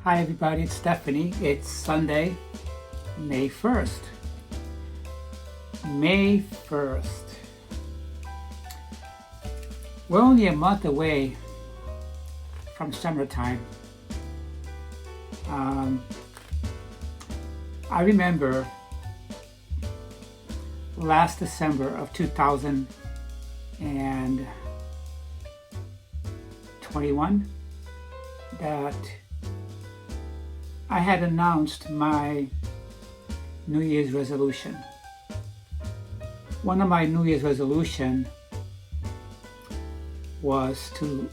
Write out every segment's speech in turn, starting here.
Hi everybody, it's Stephanie. It's Sunday, May 1st. May 1st. We're only a month away from summertime. I remember last December of 2021 that I had announced my New Year's resolution. One of my New Year's resolutions was to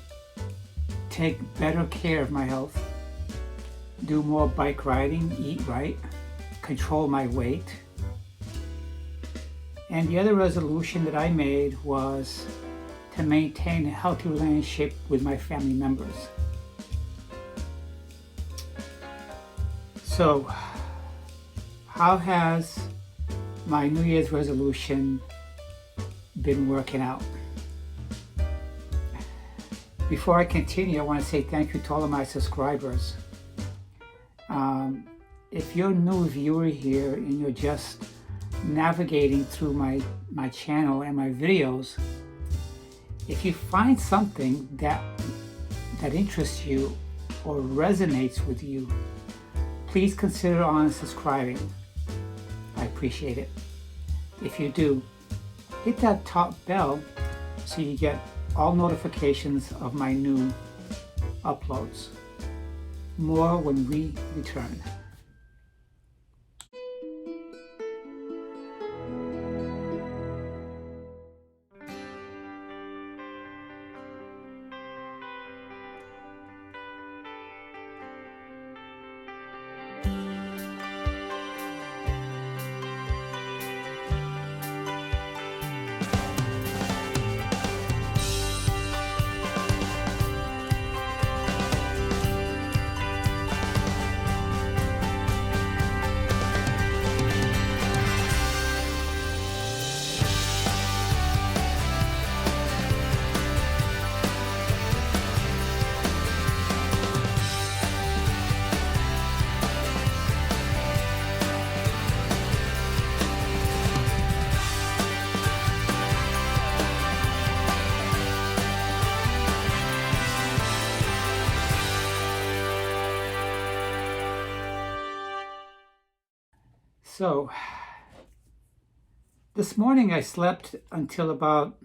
take better care of my health, do more bike riding, eat right, control my weight. And the other resolution that I made was to maintain a healthy relationship with my family members. So, how has my New Year's resolution been working out? Before I continue, I want to say thank you to all of my subscribers. If you're a new viewer here and you're just navigating through my channel and my videos, if you find something that interests you or resonates with you, please consider unsubscribing. I appreciate it. If you do, hit that top bell so you get all notifications of my new uploads. More when we return. So, this morning I slept until about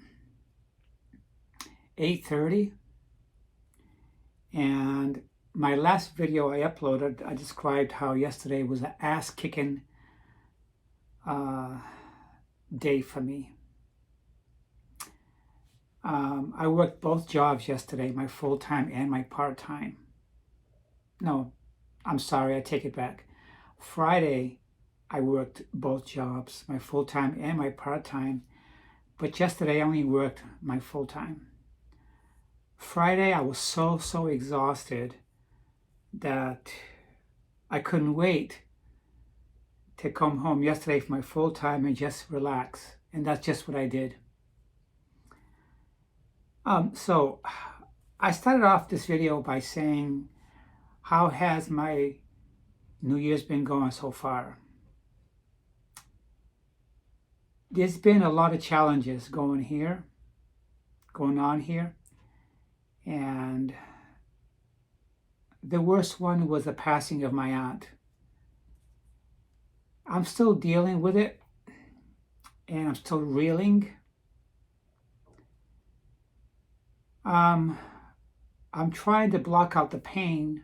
8:30, and my last video I uploaded, I described how yesterday was an ass-kicking day for me. I worked both jobs yesterday, my full-time and my part-time. No, I'm sorry, I take it back. Friday, I worked both jobs, my full-time and my part-time, but yesterday I only worked my full-time. Friday I was so exhausted that I couldn't wait to come home yesterday for my full-time and just relax, and that's just what I did. So I started off this video by saying, how has my New Year's been going so far? There's been a lot of challenges going on here, and the worst one was the passing of my aunt. I'm still dealing with it, and I'm still reeling. I'm trying to block out the pain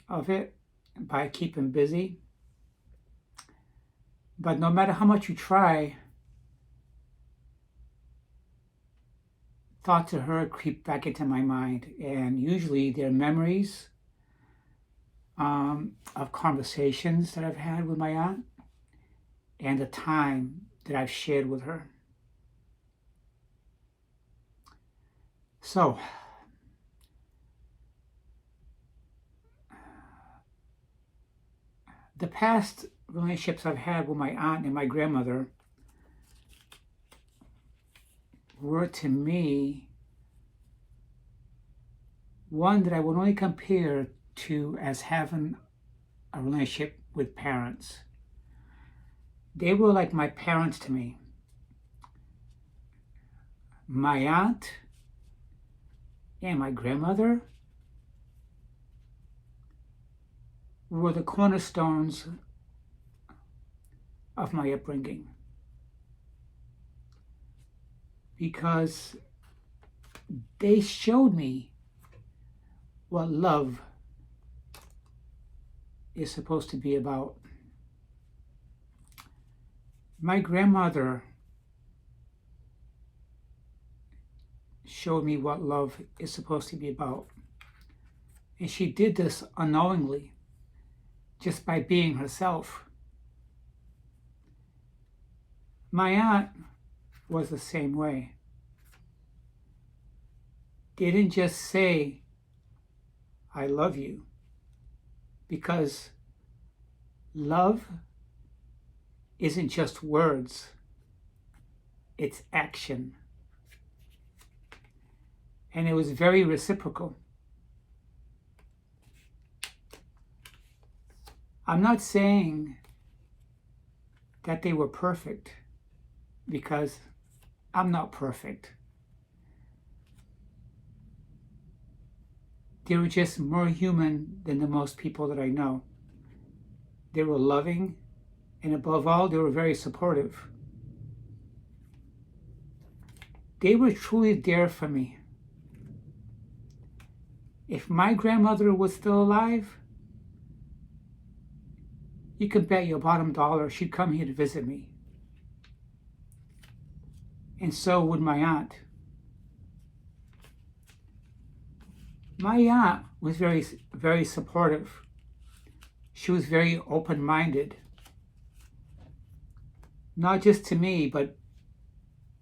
of it by keeping busy. But no matter how much you try, thoughts of her creep back into my mind. And usually they're memories of conversations that I've had with my aunt and the time that I've shared with her. So, the past relationships I've had with my aunt and my grandmother were, to me, one that I would only compare to as having a relationship with parents. They were like my parents to me. My aunt and my grandmother were the cornerstones of my upbringing, because they showed me what love is supposed to be about. My grandmother showed me what love is supposed to be about. And she did this unknowingly, just by being herself. My aunt was the same way. They didn't just say, I love you, because love isn't just words, it's action. And it was very reciprocal. I'm not saying that they were perfect, because I'm not perfect. They were just more human than the most people that I know. They were loving, and above all, they were very supportive. They were truly there for me. If my grandmother was still alive, you can bet your bottom dollar she'd come here to visit me. And so would my aunt. My aunt was very, very supportive. She was very open-minded. Not just to me, but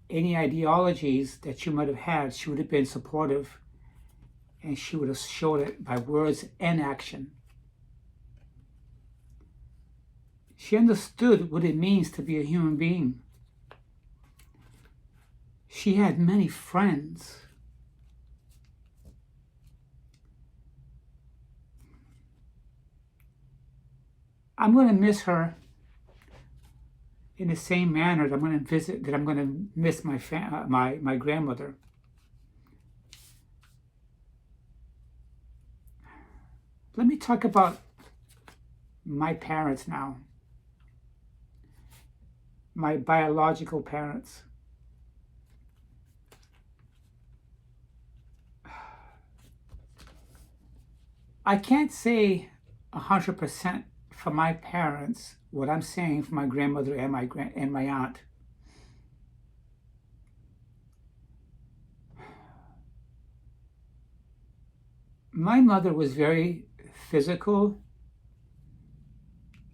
any ideologies that she might have had, she would have been supportive, and she would have showed it by words and action. She understood what it means to be a human being. She had many friends. I'm going to miss her in the same manner that I'm going to miss my grandmother. Let me talk about my parents now. My biological parents. I can't say 100% for my parents what I'm saying for my grandmother and my aunt. My mother was very physical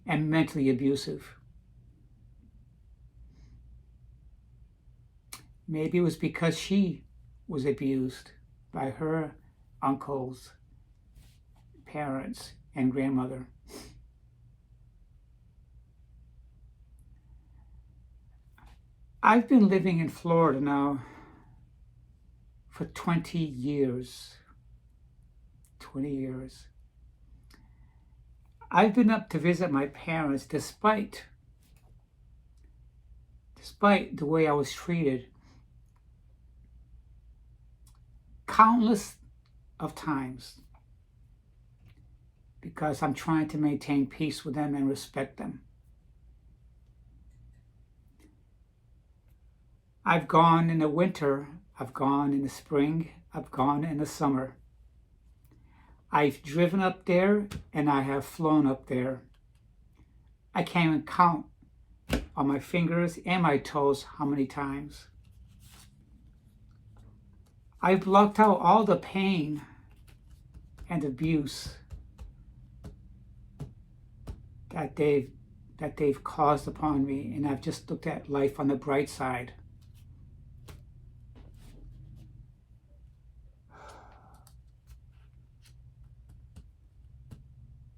and mentally abusive. Maybe it was because she was abused by her uncles, parents, and grandmother. I've been living in Florida now for 20 years. 20 years. I've been up to visit my parents despite the way I was treated countless of times, because I'm trying to maintain peace with them and respect them. I've gone in the winter, I've gone in the spring, I've gone in the summer. I've driven up there and I have flown up there. I can't even count on my fingers and my toes how many times. I've blocked out all the pain and abuse that they've caused upon me, and I've just looked at life on the bright side.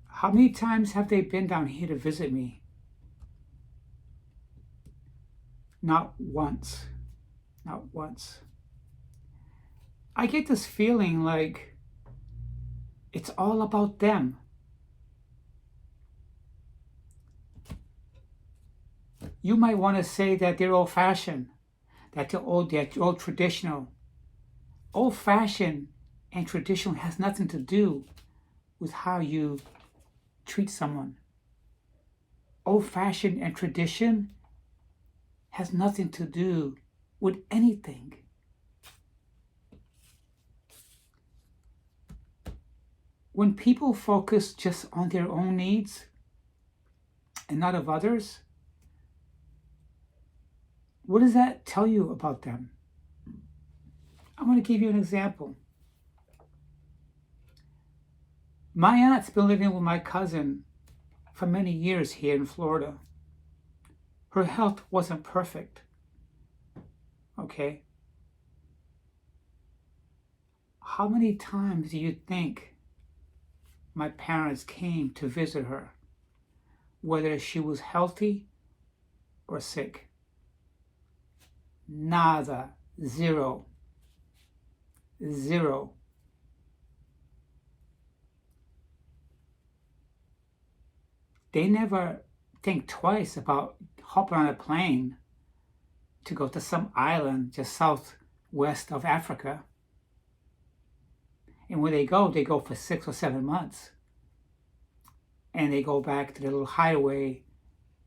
How many times have they been down here to visit me? Not once. Not once. I get this feeling like It's all about them. You might want to say that they're old-fashioned, that they're old traditional. Old-fashioned and traditional has nothing to do with how you treat someone. Old-fashioned and tradition has nothing to do with anything. When people focus just on their own needs and not of others, what does that tell you about them? I want to give you an example. My aunt's been living with my cousin for many years here in Florida. Her health wasn't perfect, okay? How many times do you think my parents came to visit her, whether she was healthy or sick? Nada. Zero. Zero. They never think twice about hopping on a plane to go to some island just southwest of Africa. And when they go for 6 or 7 months. And they go back to their little hideaway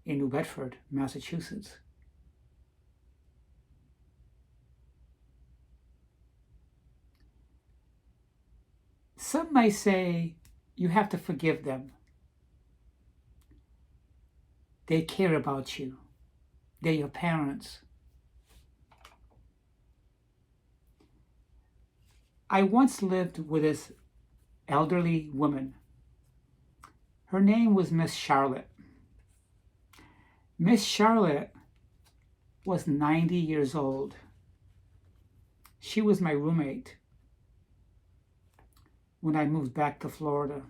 in New Bedford, Massachusetts. Some might say you have to forgive them. They care about you. They're your parents. I once lived with this elderly woman. Her name was Miss Charlotte. Miss Charlotte was 90 years old. She was my roommate when I moved back to Florida.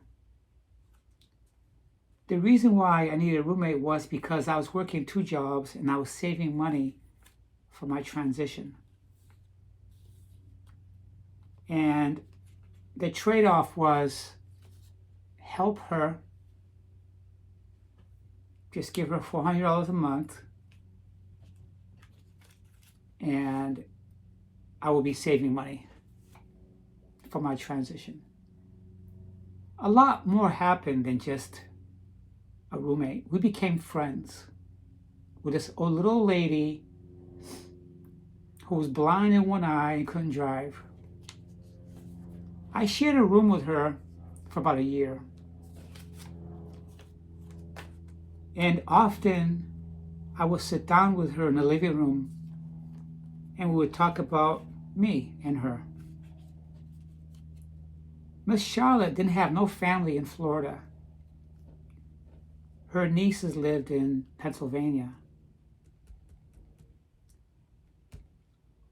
The reason why I needed a roommate was because I was working 2 jobs and I was saving money for my transition. And the trade-off was help her, just give her $400 a month, and I will be saving money for my transition. A lot more happened than just a roommate. We became friends with this old little lady who was blind in one eye and couldn't drive. I shared a room with her for about a year. And often I would sit down with her in the living room and we would talk about me and her. Miss Charlotte didn't have no family in Florida. Her nieces lived in Pennsylvania.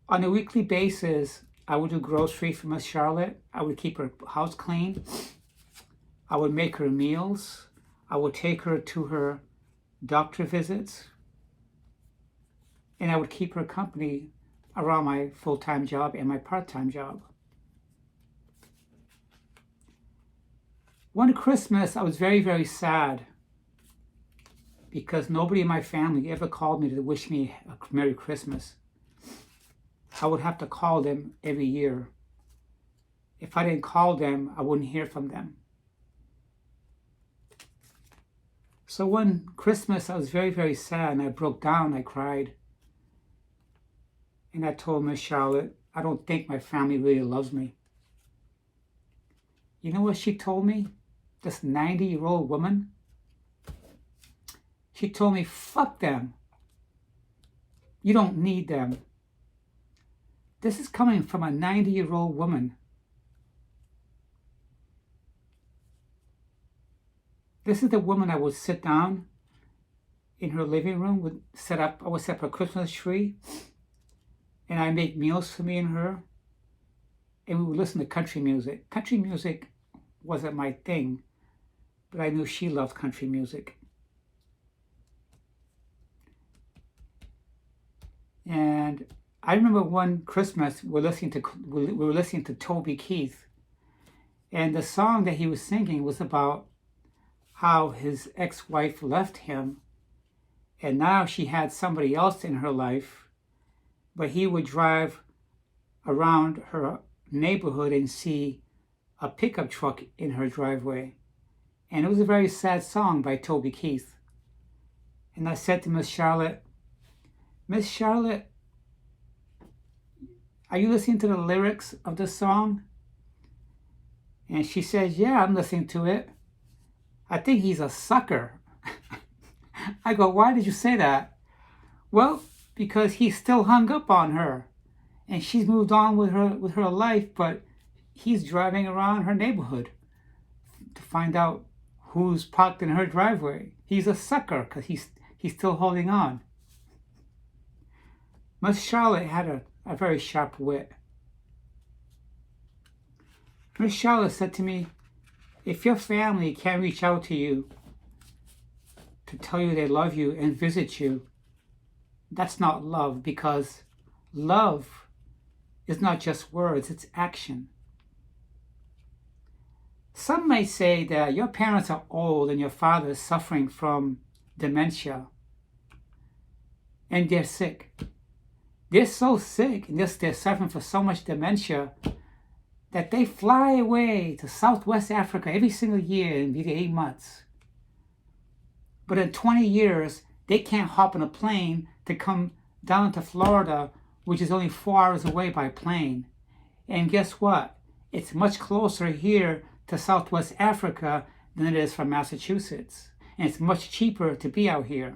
On a weekly basis, I would do groceries for Miss Charlotte. I would keep her house clean. I would make her meals. I would take her to her doctor visits. And I would keep her company around my full-time job and my part-time job. One Christmas, I was very, very sad because nobody in my family ever called me to wish me a Merry Christmas. I would have to call them every year. If I didn't call them, I wouldn't hear from them. So one Christmas, I was very, very sad, and I broke down, I cried. And I told Miss Charlotte, I don't think my family really loves me. You know what she told me? This 90-year-old woman? She told me, fuck them. You don't need them. This is coming from a 90-year-old woman. This is the woman I would sit down in her living room, I would set up a Christmas tree, and I make meals for me and her, and we would listen to country music. Country music wasn't my thing, but I knew she loved country music. And I remember one Christmas we were listening to Toby Keith, And the song that he was singing was about how his ex-wife left him, and now she had somebody else in her life, but he would drive around her neighborhood and see a pickup truck in her driveway. And it was a very sad song by Toby Keith. And I said to Miss Charlotte, are you listening to the lyrics of the song? And she says, yeah, I'm listening to it. I think he's a sucker. I go, why did you say that? Well, because he's still hung up on her. And she's moved on with her life, but he's driving around her neighborhood to find out who's parked in her driveway. He's a sucker because he's still holding on. Miss Charlotte had a very sharp wit. Miss Charlotte said to me, if your family can't reach out to you to tell you they love you and visit you, that's not love, because love is not just words, it's action. Some may say that your parents are old and your father is suffering from dementia and they're sick. They're so sick and they're suffering from so much dementia that they fly away to Southwest Africa every single year in 8 months. But in 20 years, they can't hop on a plane to come down to Florida, which is only 4 hours away by plane. And guess what? It's much closer here to Southwest Africa than it is from Massachusetts. And it's much cheaper to be out here.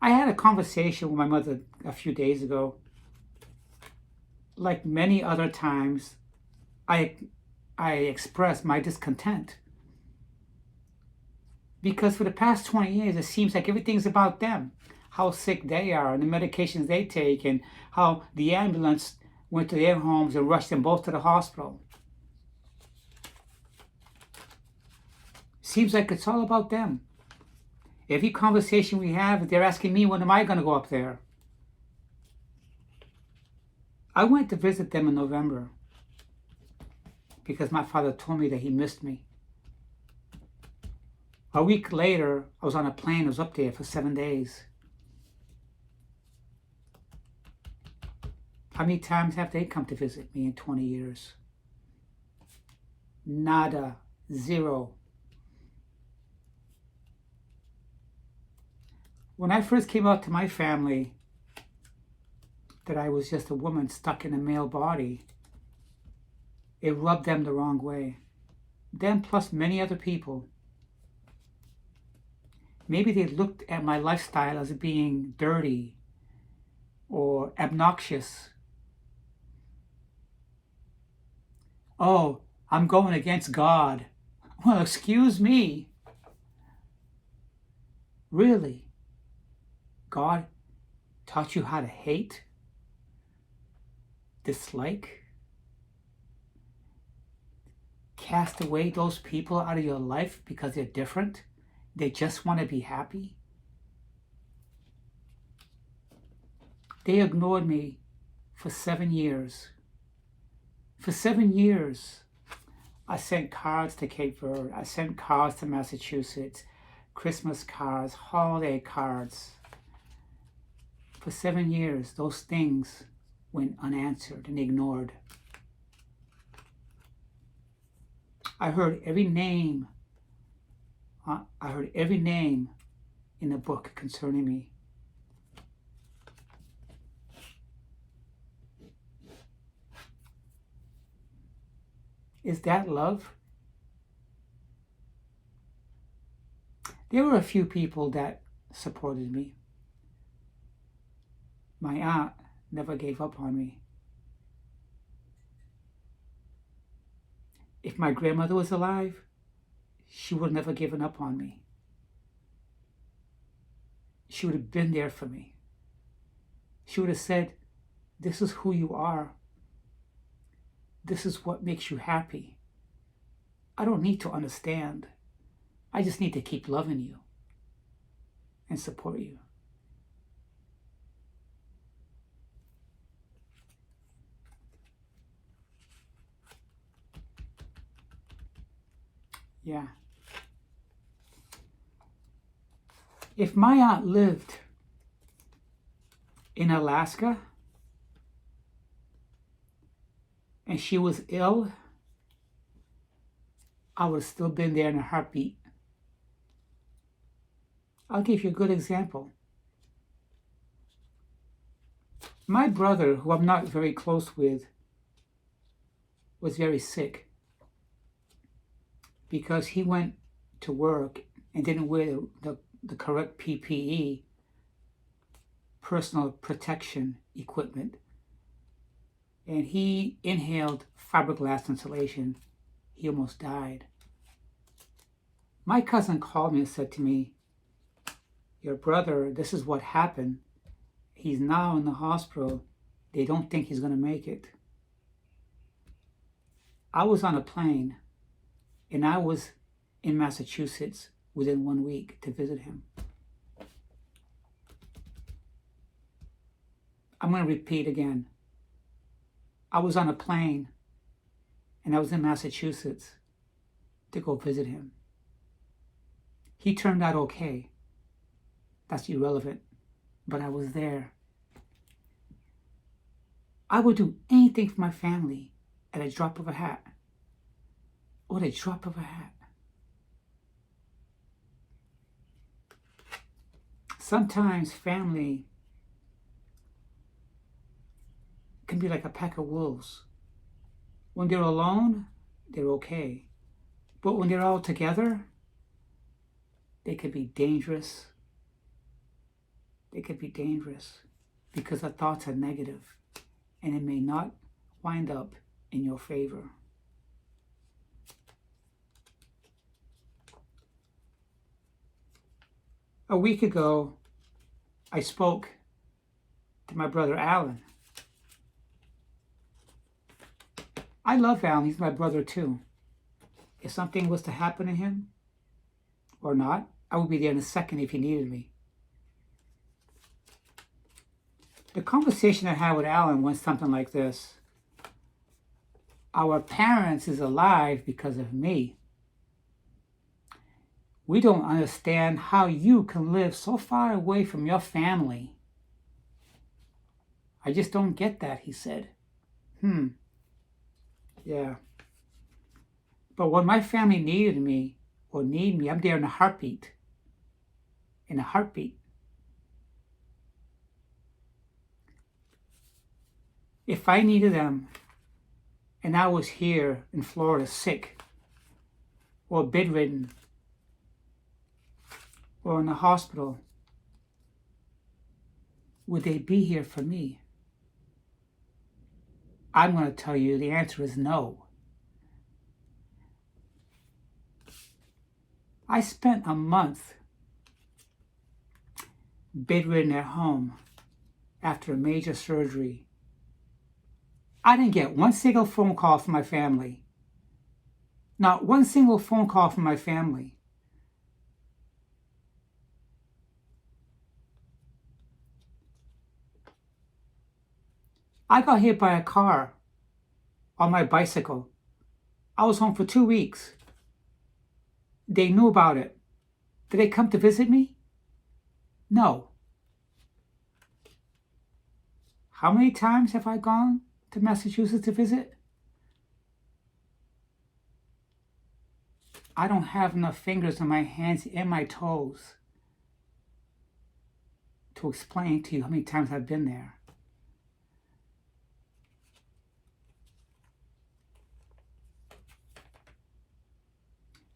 I had a conversation with my mother a few days ago. Like many other times, I expressed my discontent. Because for the past 20 years, it seems like everything's about them. How sick they are and the medications they take, and how the ambulance went to their homes and rushed them both to the hospital. Seems like it's all about them. Every conversation we have, they're asking me, when am I going to go up there? I went to visit them in November because my father told me that he missed me. A week later, I was on a plane. I was up there for 7 days. How many times have they come to visit me in 20 years? Nada. Zero. When I first came out to my family that I was just a woman stuck in a male body, it rubbed them the wrong way. Them plus many other people. Maybe they looked at my lifestyle as being dirty or obnoxious. Oh, I'm going against God. Well, excuse me. Really? God taught you how to hate? Dislike? Cast away those people out of your life because they're different? They just want to be happy? They ignored me for 7 years. For 7 years, I sent cards to Cape Verde. I sent cards to Massachusetts, Christmas cards, holiday cards. For 7 years, those things went unanswered and ignored. I heard every name. I heard every name in the book concerning me. Is that love? There were a few people that supported me. My aunt never gave up on me. If my grandmother was alive, she would have never given up on me. She would have been there for me. She would have said, this is who you are. This is what makes you happy. I don't need to understand. I just need to keep loving you and support you. Yeah. If my aunt lived in Alaska and she was ill, I would have still been there in a heartbeat. I'll give you a good example. My brother, who I'm not very close with, was very sick because he went to work and didn't wear the correct PPE, personal protection equipment, and he inhaled fiberglass insulation. He almost died. My cousin called me and said to me, your brother, this is what happened. He's now in the hospital. They don't think he's going to make it. I was on a plane and I was in Massachusetts within 1 week to visit him. I'm going to repeat again. I was on a plane and I was in Massachusetts to go visit him. He turned out okay. That's irrelevant, but I was there. I would do anything for my family at a drop of a hat. Or at a drop of a hat. Sometimes family can be like a pack of wolves. When they're alone, they're okay. But when they're all together, they could be dangerous. They could be dangerous because the thoughts are negative and it may not wind up in your favor. A week ago, I spoke to my brother Alan. I love Alan. He's my brother too. If something was to happen to him or not, I would be there in a second if he needed me. The conversation I had with Alan went something like this. Our parents is alive because of me. We don't understand how you can live so far away from your family. I just don't get that, he said. Yeah. But when my family needed me or need me, I'm there in a heartbeat. In a heartbeat. If I needed them and I was here in Florida sick or bedridden or in the hospital, would they be here for me? I'm going to tell you the answer is no. I spent a month bedridden at home after a major surgery. I didn't get one single phone call from my family. Not one single phone call from my family. I got hit by a car on my bicycle. I was home for 2 weeks. They knew about it. Did they come to visit me? No. How many times have I gone to Massachusetts to visit? I don't have enough fingers on my hands and my toes to explain to you how many times I've been there.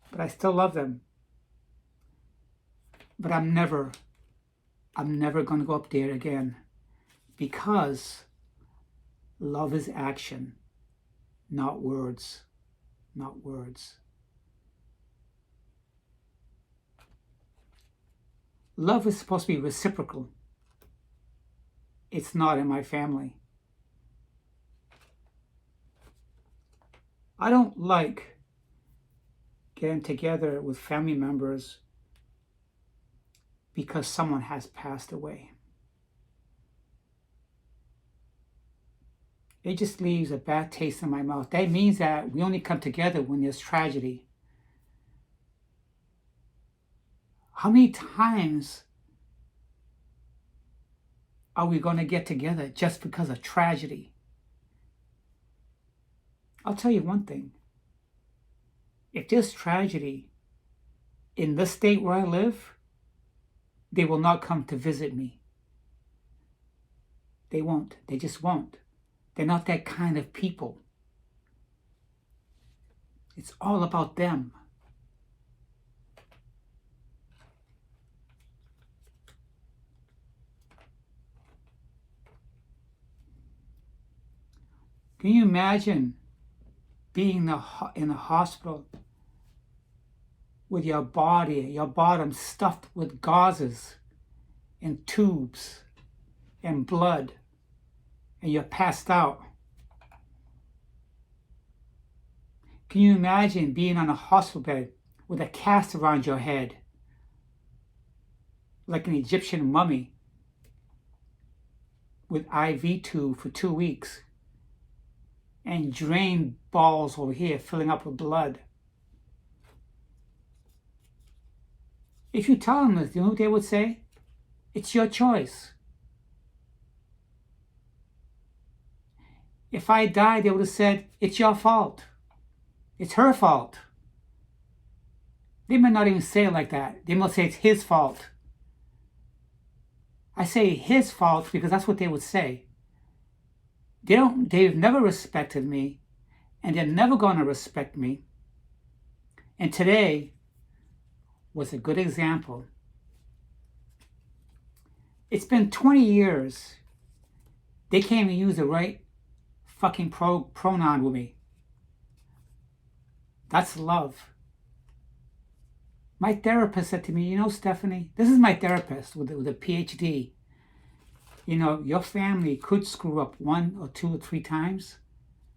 But I still love them. But I'm never going to go up there again because love is action, not words, not words. Love is supposed to be reciprocal. It's not in my family. I don't like getting together with family members because someone has passed away. It just leaves a bad taste in my mouth. That means that we only come together when there's tragedy. How many times are we going to get together just because of tragedy? I'll tell you one thing. If there's tragedy in the state where I live, they will not come to visit me. They won't. They just won't. They're not that kind of people. It's all about them. Can you imagine being in a hospital with your body, your bottom stuffed with gauzes and tubes and blood, and you're passed out? Can you imagine being on a hospital bed with a cast around your head, like an Egyptian mummy, with IV tube for 2 weeks, and drain balls over here filling up with blood? If you tell them this, you know what they would say? It's your choice. If I died, they would have said, it's your fault. It's her fault. They might not even say it like that. They might say it's his fault. I say his fault because that's what they would say. They've never respected me, and they're never going to respect me. And today was a good example. It's been 20 years. They can't even use the right fucking pronoun with me. That's love. My therapist said to me, you know, Stephanie, this is my therapist with a PhD. You know, your family could screw up 1 or 2 or 3 times,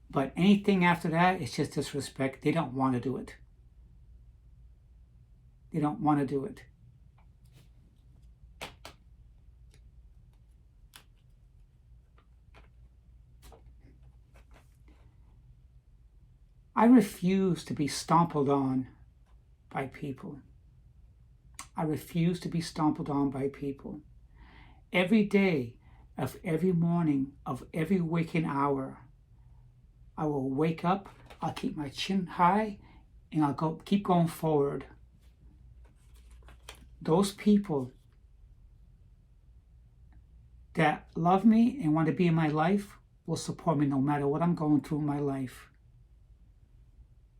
but anything after that, it's just disrespect. They don't want to do it. They don't want to do it. I refuse to be stompled on by people. I refuse to be stompled on by people. Every day of every morning of every waking hour, I will wake up, I'll keep my chin high, and I'll keep going forward. Those people that love me and want to be in my life will support me no matter what I'm going through in my life.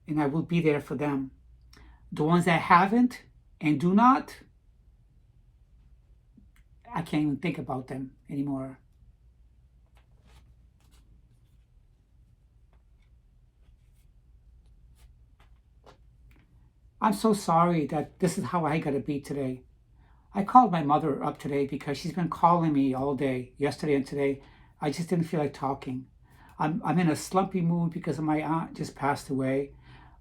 And I will be there for them. The ones that haven't and do not, I can't even think about them anymore. I'm so sorry that this is how I got to be today. I called my mother up today because she's been calling me all day, yesterday and today. I just didn't feel like talking. I'm in a slumpy mood because my aunt just passed away.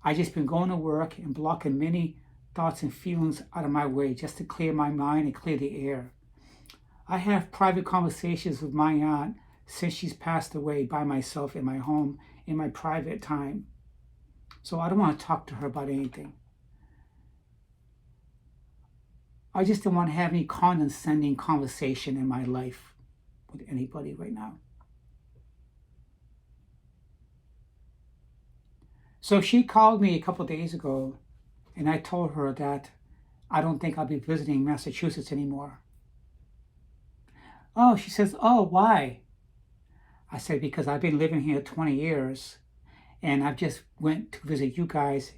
I just been going to work and blocking many thoughts and feelings out of my way just to clear my mind and clear the air. I have private conversations with my aunt since she's passed away by myself in my home in my private time. So I don't want to talk to her about anything. I just don't want to have any condescending conversation in my life with anybody right now. So she called me a couple of days ago, and I told her that I don't think I'll be visiting Massachusetts anymore. Oh, she says, oh, why? I said, because I've been living here 20 years, and I've just went to visit you guys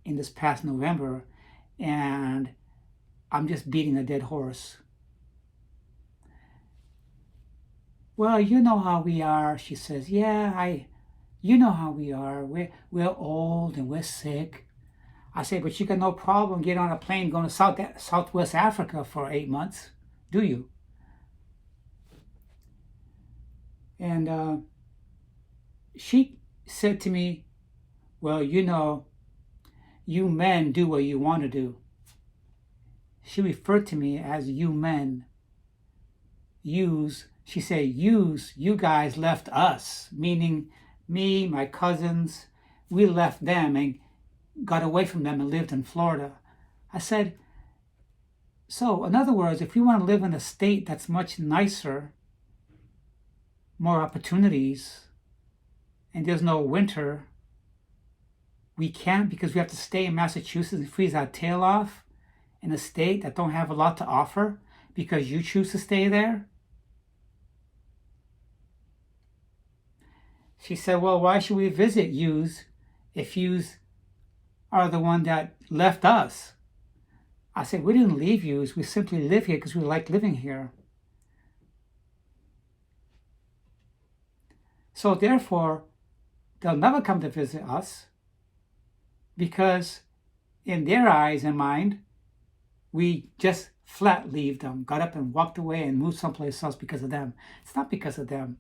in this past November, and I'm just beating a dead horse. Well, you know how we are, she says. Yeah, you know how we are. We're old and we're sick. I say, but you got no problem getting on a plane going to Southwest Africa for 8 months, do you? And she said to me, well, you know, you men do what you want to do. She referred to me as you men. She said, you guys left us, meaning me, my cousins. We left them and got away from them and lived in Florida. I said, So, in other words, if we want to live in a state that's much nicer, more opportunities, and there's no winter, we can't, because we have to stay in Massachusetts and freeze our tail off in a state that don't have a lot to offer because you choose to stay there? She said, well, why should we visit yous if yous are the one that left us? I said, we didn't leave yous. We simply live here because we like living here. So therefore, they'll never come to visit us because in their eyes and mind, we just flat leave them, got up and walked away and moved someplace else because of them. It's not because of them.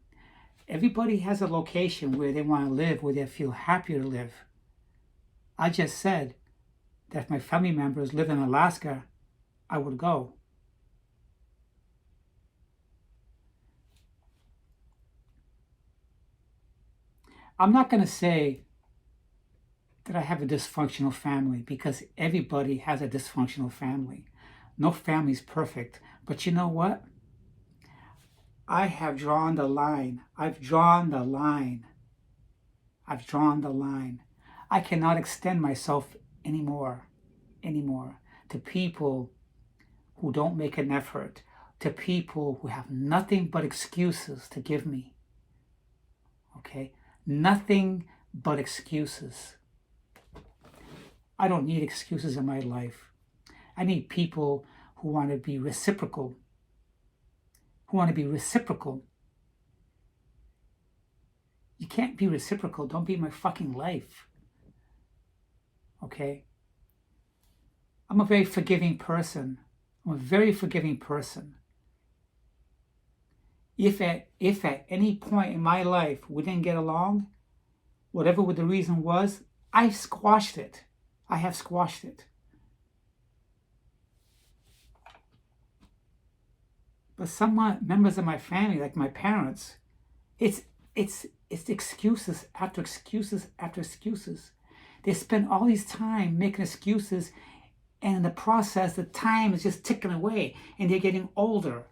Everybody has a location where they want to live, where they feel happier to live. I just said that if my family members lived in Alaska, I would go. I'm not going to say that I have a dysfunctional family because everybody has a dysfunctional family. No family is perfect. But you know what? I have drawn the line. I've drawn the line. I've drawn the line. I cannot extend myself anymore to people who don't make an effort, to people who have nothing but excuses to give me. Okay? Nothing but excuses. I don't need excuses in my life. I need people who want to be reciprocal. Who want to be reciprocal. You can't be reciprocal. Don't be my fucking life. Okay? I'm a very forgiving person. I'm a very forgiving person. If at any point in my life we didn't get along, whatever the reason was, I squashed it. I have squashed it. But some members of my family, like my parents, it's excuses after excuses after excuses. They spend all this time making excuses, and in the process, the time is just ticking away, and they're getting older.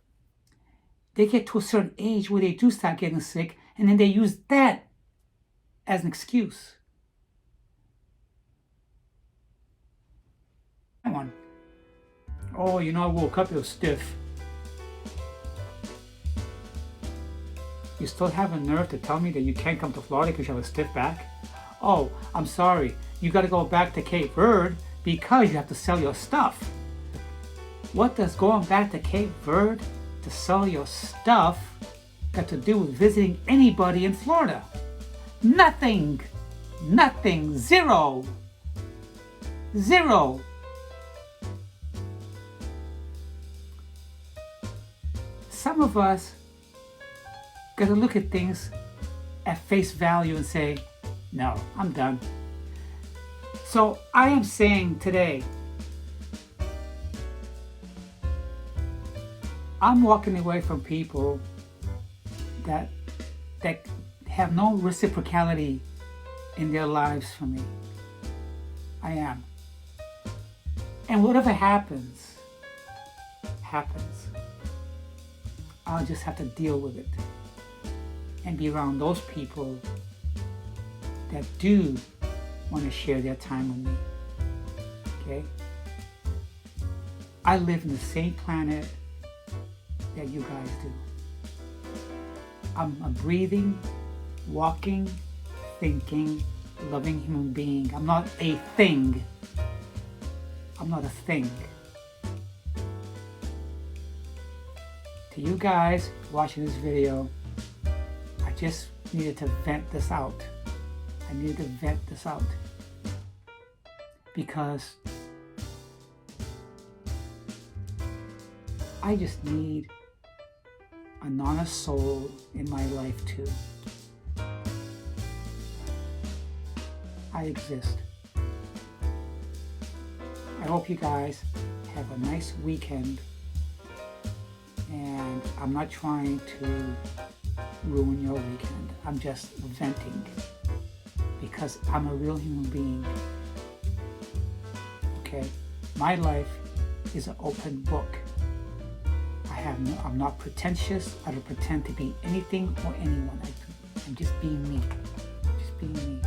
They get to a certain age where they do start getting sick, and then they use that as an excuse. One. Oh, you know, I woke up, it was stiff. You still have a nerve to tell me that you can't come to Florida because you have a stiff back? Oh, I'm sorry. You got to go back to Cape Verde because you have to sell your stuff. What does going back to Cape Verde to sell your stuff got to do with visiting anybody in Florida? Nothing. Nothing. Zero. Zero. Some of us got to look at things at face value and say, no, I'm done. So I am saying today, I'm walking away from people that have no reciprocality in their lives for me. I am. And whatever happens, happens. I'll just have to deal with it and be around those people that do want to share their time with me. Okay? I live in the same planet that you guys do. I'm a breathing, walking, thinking, loving human being. I'm not a thing. I'm not a thing. To you guys watching this video, I just needed to vent this out. I needed to vent this out because I just need an honest soul in my life too. I exist. I hope you guys have a nice weekend, and I'm not trying to ruin your weekend. I'm just venting because I'm a real human being. Okay? My life is an open book. I'm not pretentious. I don't pretend to be anything or anyone. I'm just being me. Just being me.